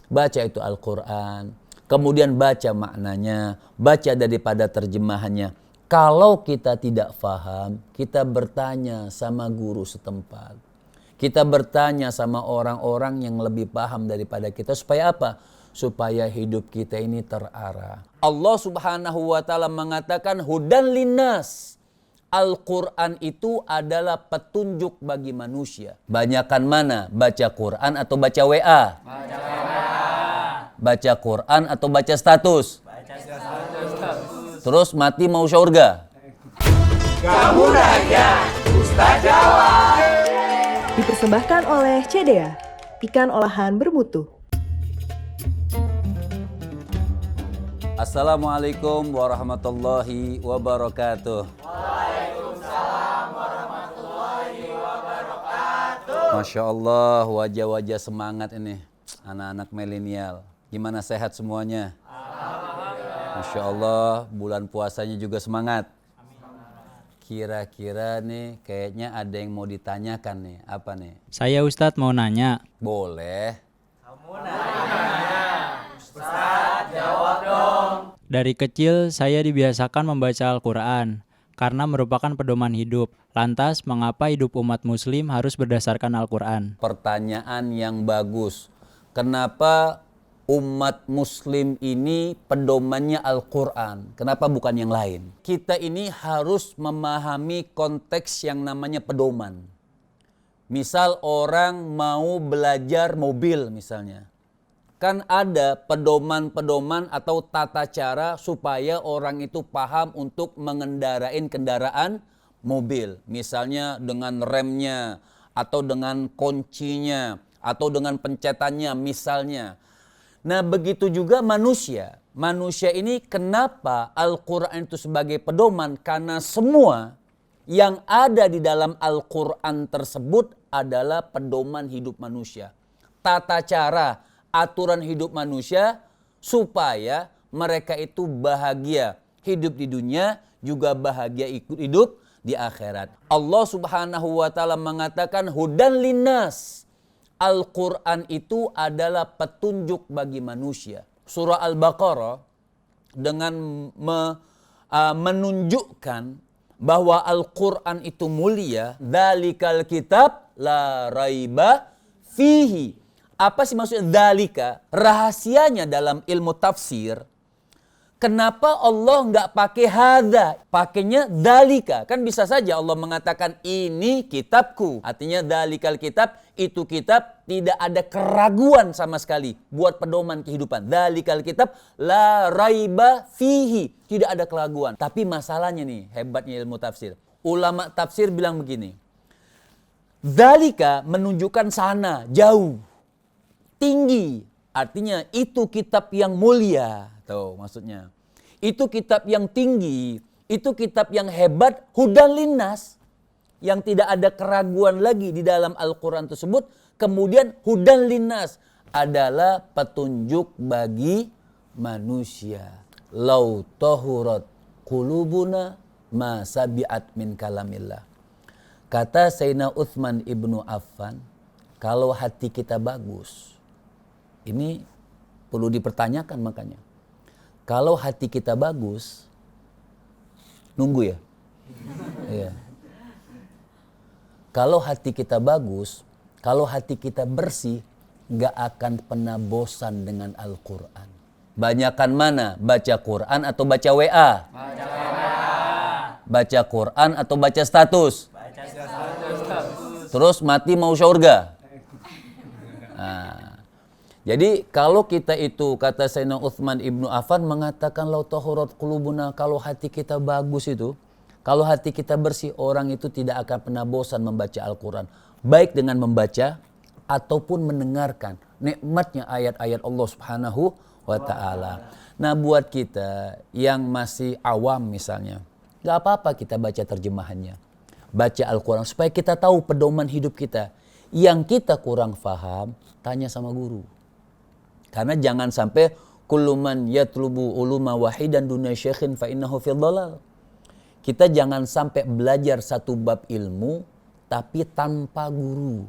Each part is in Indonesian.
Baca itu Al-Quran, kemudian baca maknanya, baca daripada terjemahannya. Kalau kita tidak faham, kita bertanya sama guru setempat. Kita bertanya sama orang-orang yang lebih paham daripada kita. Supaya apa? Supaya hidup kita ini terarah. Allah Subhanahu wa ta'ala mengatakan hudan linnas. Al-Quran itu adalah petunjuk bagi manusia. Banyakan mana? Baca Quran atau baca WA? Baca WA. Baca Quran atau baca status? Baca status. Terus mati mau surga? Kamu nanya, Ustaz jawab. Dipersembahkan oleh CDA, ikan olahan bermutu. Assalamualaikum warahmatullahi wabarakatuh. Waalaikumsalam warahmatullahi wabarakatuh. Masya Allah, wajah-wajah semangat ini anak-anak milenial. Gimana, sehat semuanya? Masya Allah, bulan puasanya juga semangat. Kira-kira nih kayaknya ada yang mau ditanyakan nih. Apa nih? Saya Ustadz mau nanya. Boleh. Ustaz jawab dong. Dari kecil saya dibiasakan membaca Al-Quran karena merupakan pedoman hidup. Lantas mengapa hidup umat muslim harus berdasarkan Al-Quran? Pertanyaan yang bagus. Kenapa umat muslim ini pedomannya Al-Quran? Kenapa bukan yang lain? Kita ini harus memahami konteks yang namanya pedoman. Misal orang mau belajar mobil misalnya. Kan ada pedoman-pedoman atau tata cara supaya orang itu paham untuk mengendarain kendaraan mobil. Misalnya dengan remnya, atau dengan kuncinya, atau dengan pencetannya misalnya. Nah begitu juga manusia. Manusia ini kenapa Al-Quran itu sebagai pedoman? Karena semua yang ada di dalam Al-Quran tersebut adalah pedoman hidup manusia. Tata cara, aturan hidup manusia supaya mereka itu bahagia hidup di dunia, juga bahagia hidup di akhirat. Allah Subhanahu wa ta'ala mengatakan hudan linnas. Al-Quran itu adalah petunjuk bagi manusia. Surah Al-Baqarah dengan menunjukkan bahwa Al-Quran itu mulia. Dzalikal kitab la raiba fihi. Apa sih maksudnya dzalika? Rahasianya dalam ilmu tafsir. Kenapa Allah nggak pakai hadza? Pakainya dzalika. Kan bisa saja Allah mengatakan ini kitabku. Artinya dzalikal kitab, itu kitab tidak ada keraguan sama sekali buat pedoman kehidupan. Dzalikal kitab la raiba fihi. Tidak ada keraguan. Tapi masalahnya nih, hebatnya ilmu tafsir. Ulama tafsir bilang begini. Dzalika menunjukkan sana, jauh, tinggi. Artinya itu kitab yang mulia. Tuh maksudnya. Itu kitab yang tinggi, itu kitab yang hebat, hudan linnas, yang tidak ada keraguan lagi di dalam Al-Quran tersebut. Kemudian hudan linnas adalah petunjuk bagi manusia. Lau tahurat qulubuna ma sabi'at min kalamillah. Kata Sayyidina Utsman ibnu Affan, kalau hati kita bagus, ini perlu dipertanyakan makanya. Kalau hati kita bagus, nunggu ya. Iya. Kalau hati kita bagus, kalau hati kita bersih, gak akan pernah bosan dengan Al-Quran. Banyakan mana? Baca Quran atau baca WA? Baca WA. Baca Quran atau baca status? Baca status. Terus mati mau surga? Nah. Jadi kalau kita itu, kata Sayyidina Utsman ibnu Affan mengatakan lau tahurat qulubuna, kalau hati kita bagus itu, kalau hati kita bersih, orang itu tidak akan pernah bosan membaca Al-Quran. Baik dengan membaca ataupun mendengarkan nikmatnya ayat-ayat Allah Subhanahu wa ta'ala. Nah buat kita yang masih awam misalnya, gak apa-apa kita baca terjemahannya. Baca Al-Quran supaya kita tahu pedoman hidup kita. Yang kita kurang paham, tanya sama guru. Karena jangan sampai kullu man yatlubu uluma wahidan duna syekhin fa innahu fid dhalal. Kita jangan sampai belajar satu bab ilmu tapi tanpa guru.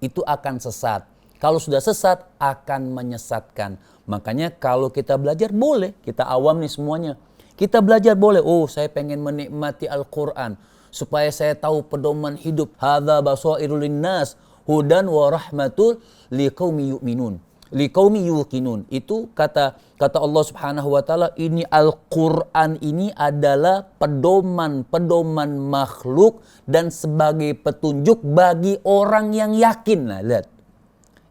Itu akan sesat. Kalau sudah sesat akan menyesatkan. Makanya kalau kita belajar boleh, kita awam nih semuanya. Kita belajar boleh, oh saya pengen menikmati Al-Quran. Supaya saya tahu pedoman hidup. Hadza basairul linnas, hudan wa rahmatul liqaumi yu'minun. Liqaumi yuqinun. Itu kata Allah Subhanahu wa taala, ini Al-Qur'an ini adalah pedoman makhluk dan sebagai petunjuk bagi orang yang yakin. Nah, lihat.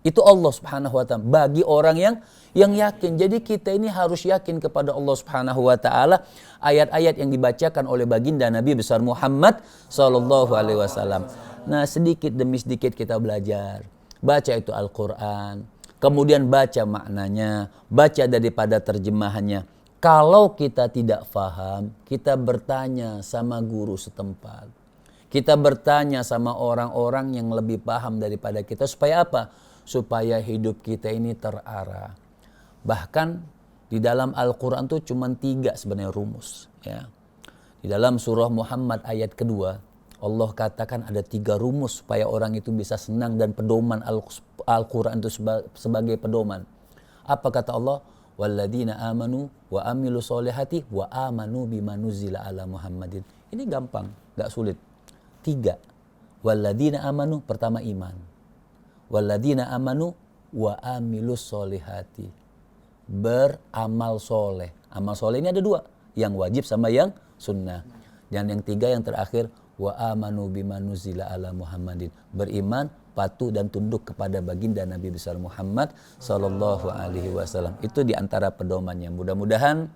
Itu Allah Subhanahu wa taala bagi orang yang yakin. Jadi kita ini harus yakin kepada Allah Subhanahu wa taala, ayat-ayat yang dibacakan oleh baginda Nabi besar Muhammad sallallahu alaihi wasallam. Nah, sedikit demi sedikit kita belajar. Baca itu Al-Qur'an. Kemudian baca maknanya, baca daripada terjemahannya. Kalau kita tidak faham, kita bertanya sama guru setempat. Kita bertanya sama orang-orang yang lebih paham daripada kita. Supaya apa? Supaya hidup kita ini terarah. Bahkan di dalam Al-Quran itu cuma 3 sebenarnya rumus. Ya. Di dalam surah Muhammad ayat kedua, Allah katakan ada 3 rumus supaya orang itu bisa senang dan pedoman Al-Quran itu sebagai pedoman. Apa kata Allah? Walladzina amanu wa amilu solihati wa amanu bima nuzila ala Muhammadin. Ini gampang, gak sulit. 3. Walladzina amanu, pertama iman. Walladzina amanu wa amilu solihati. Beramal soleh. Amal soleh ini ada 2. Yang wajib sama yang sunnah. Dan yang 3 yang terakhir, wa amanu bima nuzila ala Muhammadin. Beriman, patuh dan tunduk kepada baginda Nabi besar Muhammad sallallahu alaihi wasallam. Itu di antara pedomannya. Mudah-mudahan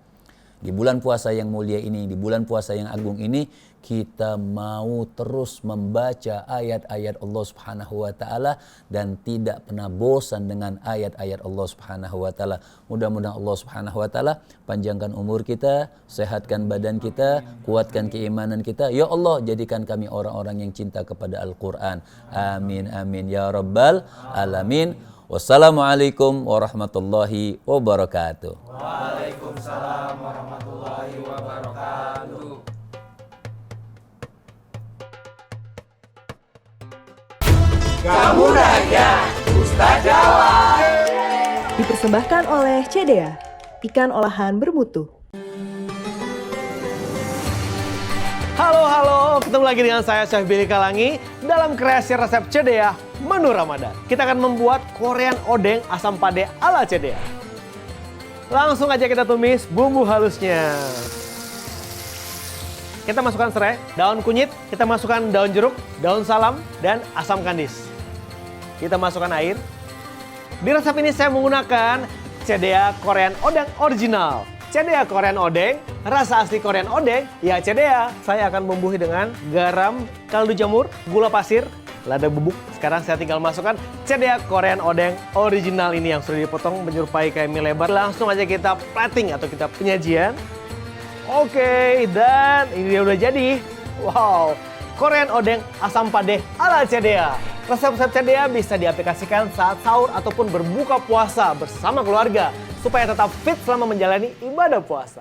di bulan puasa yang mulia ini, di bulan puasa yang agung ini, kita mau terus membaca ayat-ayat Allah Subhanahu wa taala dan tidak pernah bosan dengan ayat-ayat Allah Subhanahu wa taala. Mudah-mudahan Allah Subhanahu wa taala panjangkan umur kita, sehatkan badan kita, kuatkan keimanan kita. Ya Allah, jadikan kami orang-orang yang cinta kepada Al-Qur'an. Amin amin ya rabbal alamin. Wassalamualaikum warahmatullahi wabarakatuh. Waalaikumsalam warahmatullahi wabarakatuh. Kamu nanya, Ustaz jawab. Dipersembahkan oleh CDA, ikan olahan bermutu. Halo, ketemu lagi dengan saya Chef Billy Kalangi dalam kreasi resep CDA Menu Ramadan. Kita akan membuat Korean odeng asam pade ala CDA. Langsung aja kita tumis bumbu halusnya. Kita masukkan serai, daun kunyit, kita masukkan daun jeruk, daun salam, dan asam kandis. Kita masukkan air. Di resep ini saya menggunakan CDA Korean odeng original. CDA Korean odeng, rasa asli Korean odeng, ya CDA. Saya akan bumbuhi dengan garam, kaldu jamur, gula pasir, lada bubuk. Sekarang saya tinggal masukkan CDA Korean odeng original ini yang sudah dipotong menyerupai kayak mie lebar. Langsung aja kita plating atau kita penyajian. Oke, dan ini dia udah jadi. Wow, Korean odeng asam pade ala CDA. Resep-resep CDA bisa diaplikasikan saat sahur ataupun berbuka puasa bersama keluarga supaya tetap fit selama menjalani ibadah puasa.